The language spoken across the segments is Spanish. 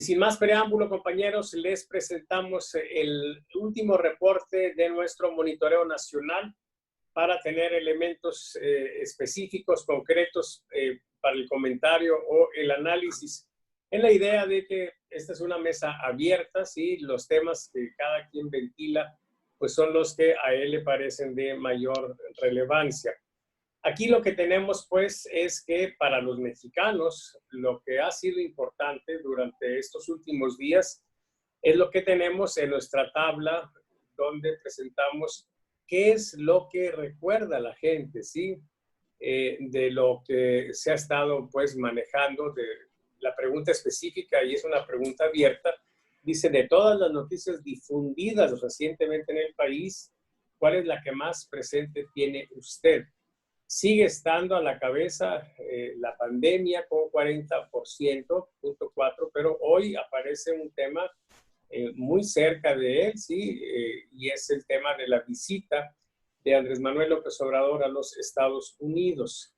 Sin más preámbulo, compañeros, les presentamos el último reporte de nuestro monitoreo nacional para tener elementos específicos, concretos para el comentario o el análisis, en la idea de que esta es una mesa abierta, ¿sí? Los temas que cada quien ventila, pues son los que a él le parecen de mayor relevancia. Aquí lo que tenemos, pues, es que para los mexicanos lo que ha sido importante durante estos últimos días es lo que tenemos en nuestra tabla donde presentamos qué es lo que recuerda la gente, ¿sí? De lo que se ha estado, pues, manejando, de la pregunta específica, y es una pregunta abierta, dice, de todas las noticias difundidas recientemente en el país, ¿cuál es la que más presente tiene usted? Sigue estando a la cabeza la pandemia con 40.4%, pero hoy aparece un tema muy cerca de él, ¿sí? Y es el tema de la visita de Andrés Manuel López Obrador a los Estados Unidos.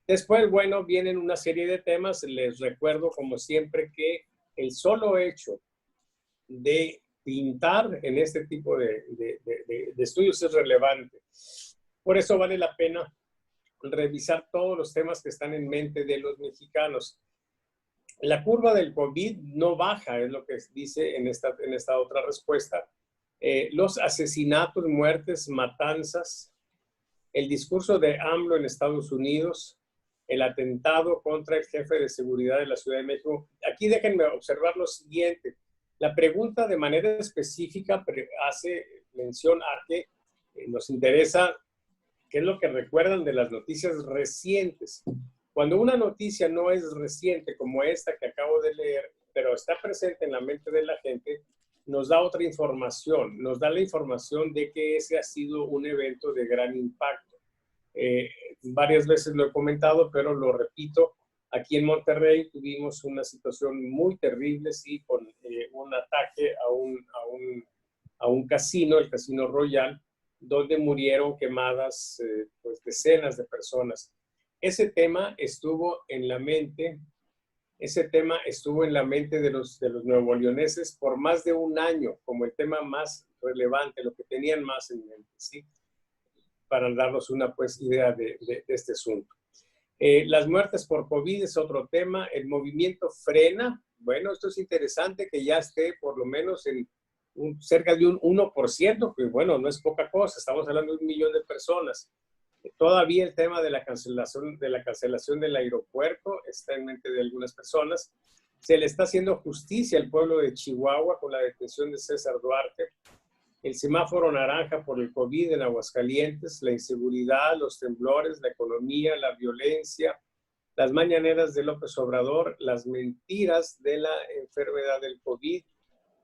Después, bueno, vienen una serie de temas. Les recuerdo, como siempre, que el solo hecho de pintar en este tipo de estudios es relevante. Por eso vale la pena revisar todos los temas que están en mente de los mexicanos. La curva del COVID no baja, es lo que dice en esta otra respuesta. Los asesinatos, muertes, matanzas, el discurso de AMLO en Estados Unidos, el atentado contra el jefe de seguridad de la Ciudad de México. Aquí déjenme observar lo siguiente. La pregunta de manera específica hace mención a que nos interesa qué es lo que recuerdan de las noticias recientes. Cuando una noticia no es reciente como esta que acabo de leer, pero está presente en la mente de la gente, nos da otra información, nos da la información de que ese ha sido un evento de gran impacto. Varias veces lo he comentado, pero lo repito, aquí en Monterrey tuvimos una situación muy terrible, sí, con un ataque a un casino, el Casino Royal, donde murieron quemadas pues decenas de personas. Ese tema estuvo en la mente de los nuevoleoneses por más de un año, como el tema más relevante, lo que tenían más en mente, ¿sí? Para darnos una pues idea de este asunto. Las muertes por COVID es otro tema. El movimiento frena. Bueno, esto es interesante que ya esté por lo menos en cerca de un 1%, que bueno, no es poca cosa, estamos hablando de 1 millón de personas. Todavía el tema de la cancelación del aeropuerto está en mente de algunas personas. Se le está haciendo justicia al pueblo de Chihuahua con la detención de César Duarte. El semáforo naranja por el COVID en Aguascalientes, la inseguridad, los temblores, la economía, la violencia, las mañaneras de López Obrador, las mentiras de la enfermedad del COVID.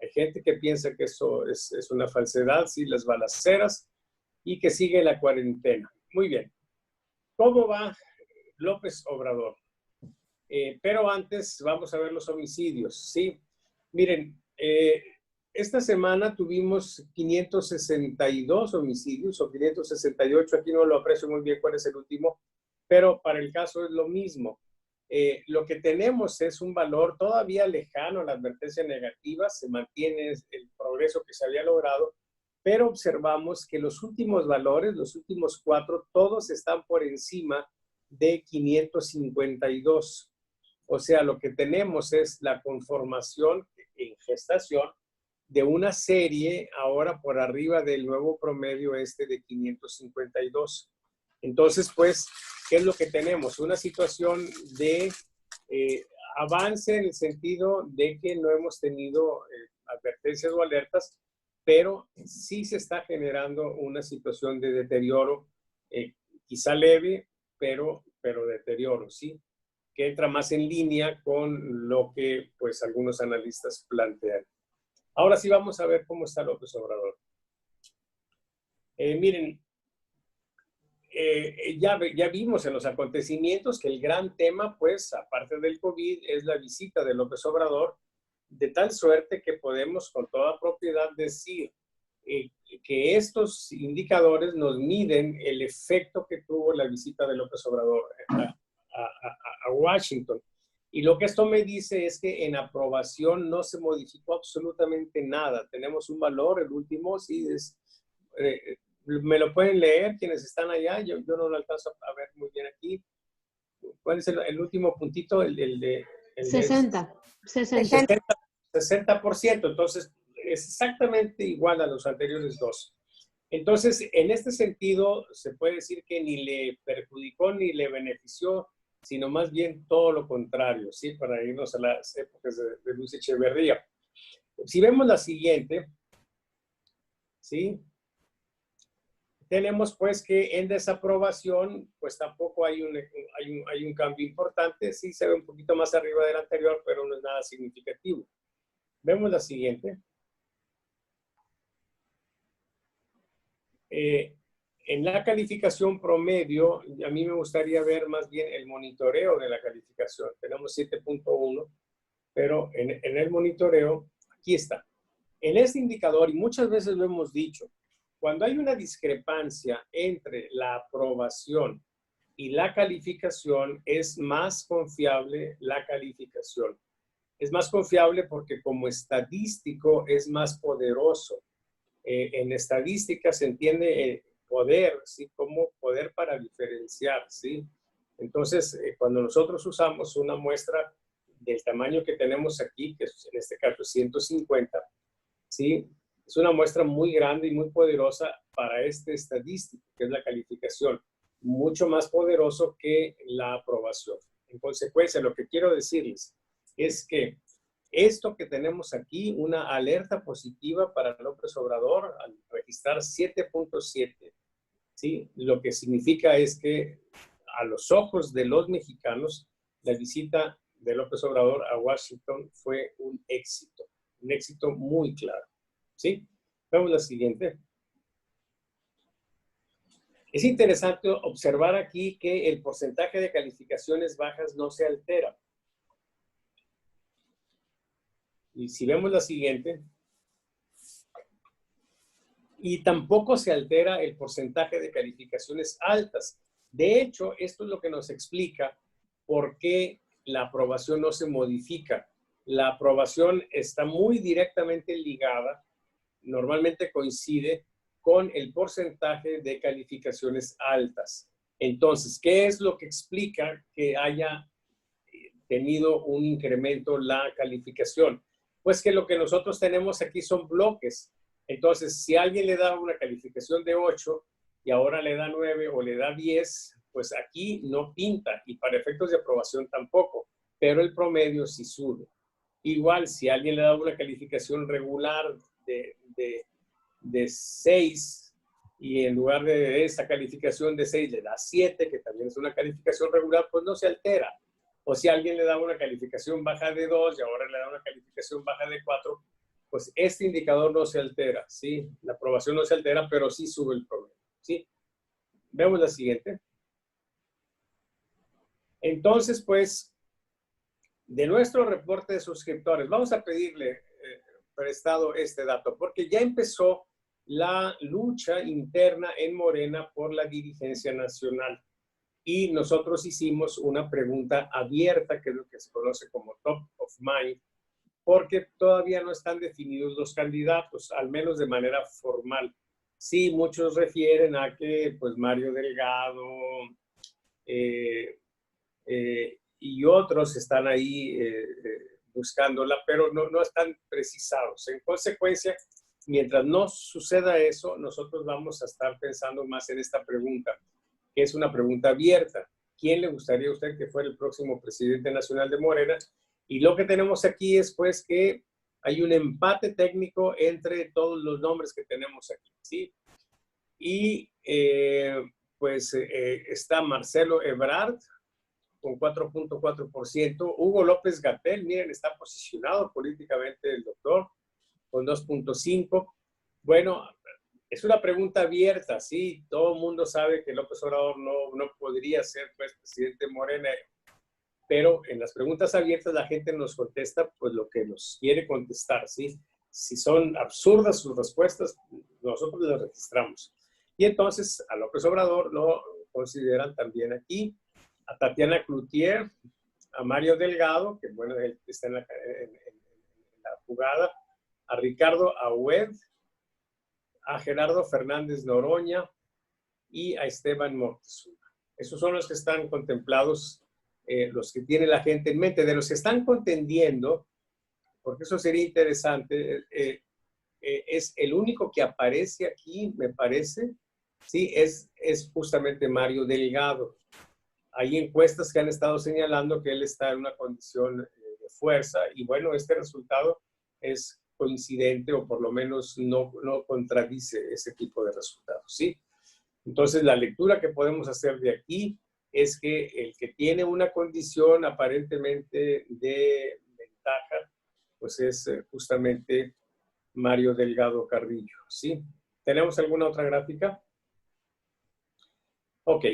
Hay gente que piensa que eso es una falsedad, sí, las balaceras, y que sigue la cuarentena. Muy bien. ¿Cómo va López Obrador? Pero antes vamos a ver los homicidios, ¿sí? Miren, esta semana tuvimos 562 homicidios o 568, aquí no lo aprecio muy bien cuál es el último, pero para el caso es lo mismo. Lo que tenemos es un valor todavía lejano a la advertencia negativa, se mantiene el progreso que se había logrado, pero observamos que los últimos valores, los últimos 4, todos están por encima de 552. O sea, lo que tenemos es la conformación en gestación de una serie ahora por arriba del nuevo promedio de 552. Entonces, pues, ¿qué es lo que tenemos? Una situación de avance en el sentido de que no hemos tenido advertencias o alertas, pero sí se está generando una situación de deterioro, quizá leve, pero deterioro, ¿sí? Que entra más en línea con lo que pues algunos analistas plantean. Ahora sí vamos a ver cómo está López Obrador. Miren, ya vimos en los acontecimientos que el gran tema, pues, aparte del COVID, es la visita de López Obrador, de tal suerte que podemos con toda propiedad decir que estos indicadores nos miden el efecto que tuvo la visita de López Obrador a Washington. Y lo que esto me dice es que en aprobación no se modificó absolutamente nada. Tenemos un valor, el último, sí, me lo pueden leer quienes están allá, yo no lo alcanzo a ver muy bien aquí. ¿Cuál es el último puntito? El de 60. 60. 60%, entonces es exactamente igual a los anteriores dos. Entonces, en este sentido, se puede decir que ni le perjudicó ni le benefició, sino más bien todo lo contrario, ¿sí? Para irnos a las épocas de Luis Echeverría. Si vemos la siguiente, ¿sí? Tenemos pues que en desaprobación, pues tampoco hay un cambio importante, sí se ve un poquito más arriba del anterior, pero no es nada significativo. Vemos la siguiente. En la calificación promedio, a mí me gustaría ver más bien el monitoreo de la calificación. Tenemos 7.1, pero en el monitoreo, aquí está. En este indicador, y muchas veces lo hemos dicho, cuando hay una discrepancia entre la aprobación y la calificación, es más confiable la calificación. Es más confiable porque como estadístico es más poderoso. En estadística se entiende poder, ¿sí? Como poder para diferenciar, ¿sí? Entonces, cuando nosotros usamos una muestra del tamaño que tenemos aquí, que en este caso es 150, ¿sí? Es una muestra muy grande y muy poderosa para este estadístico, que es la calificación, mucho más poderoso que la aprobación. En consecuencia, lo que quiero decirles es que esto que tenemos aquí, una alerta positiva para López Obrador al registrar 7.7, ¿sí? Lo que significa es que a los ojos de los mexicanos, la visita de López Obrador a Washington fue un éxito muy claro, ¿sí? Vamos a la siguiente. Es interesante observar aquí que el porcentaje de calificaciones bajas no se altera. Y si vemos la siguiente, y tampoco se altera el porcentaje de calificaciones altas. De hecho, esto es lo que nos explica por qué la aprobación no se modifica. La aprobación está muy directamente ligada, normalmente coincide con el porcentaje de calificaciones altas. Entonces, ¿qué es lo que explica que haya tenido un incremento la calificación? Pues que lo que nosotros tenemos aquí son bloques. Entonces, si alguien le da una calificación de 8 y ahora le da 9 o le da 10, pues aquí no pinta y para efectos de aprobación tampoco, pero el promedio sí sube. Igual, si alguien le da una calificación regular de 6 y en lugar de esa calificación de 6 le da 7, que también es una calificación regular, pues no se altera. O si alguien le da una calificación baja de 2 y ahora le da una calificación baja de 4, pues este indicador no se altera, ¿sí? La aprobación no se altera, pero sí sube el promedio, ¿sí? Vemos la siguiente. Entonces, pues, de nuestro reporte de suscriptores, vamos a pedirle prestado este dato, porque ya empezó la lucha interna en Morena por la dirigencia nacional. Y nosotros hicimos una pregunta abierta, que es lo que se conoce como top of mind, porque todavía no están definidos los candidatos, al menos de manera formal. Sí, muchos refieren a que pues Mario Delgado y otros están ahí buscándola, pero no están precisados. En consecuencia, mientras no suceda eso, nosotros vamos a estar pensando más en esta pregunta, que es una pregunta abierta. ¿Quién le gustaría a usted que fuera el próximo presidente nacional de Morena? Y lo que tenemos aquí es pues que hay un empate técnico entre todos los nombres que tenemos aquí, ¿sí? Y está Marcelo Ebrard con 4.4%. Hugo López-Gatell, miren, está posicionado políticamente el doctor, con 2.5%. Bueno, es una pregunta abierta, sí, todo el mundo sabe que López Obrador no podría ser pues, presidente Morena, pero en las preguntas abiertas la gente nos contesta pues lo que nos quiere contestar, ¿sí? Si son absurdas sus respuestas, nosotros las registramos. Y entonces a López Obrador lo consideran también aquí, a Tatiana Cloutier, a Mario Delgado, que bueno, él está en la jugada, a Ricardo Aued, a Gerardo Fernández Noroña y a Esteban Moctezuma. Esos son los que están contemplados, los que tiene la gente en mente. De los que están contendiendo, porque eso sería interesante, es el único que aparece aquí, me parece, sí, es justamente Mario Delgado. Hay encuestas que han estado señalando que él está en una condición de fuerza y bueno, este resultado es coincidente o por lo menos no contradice ese tipo de resultados, ¿sí? Entonces, la lectura que podemos hacer de aquí es que el que tiene una condición aparentemente de ventaja, pues es justamente Mario Delgado Carrillo, ¿sí? ¿Tenemos alguna otra gráfica? Ok,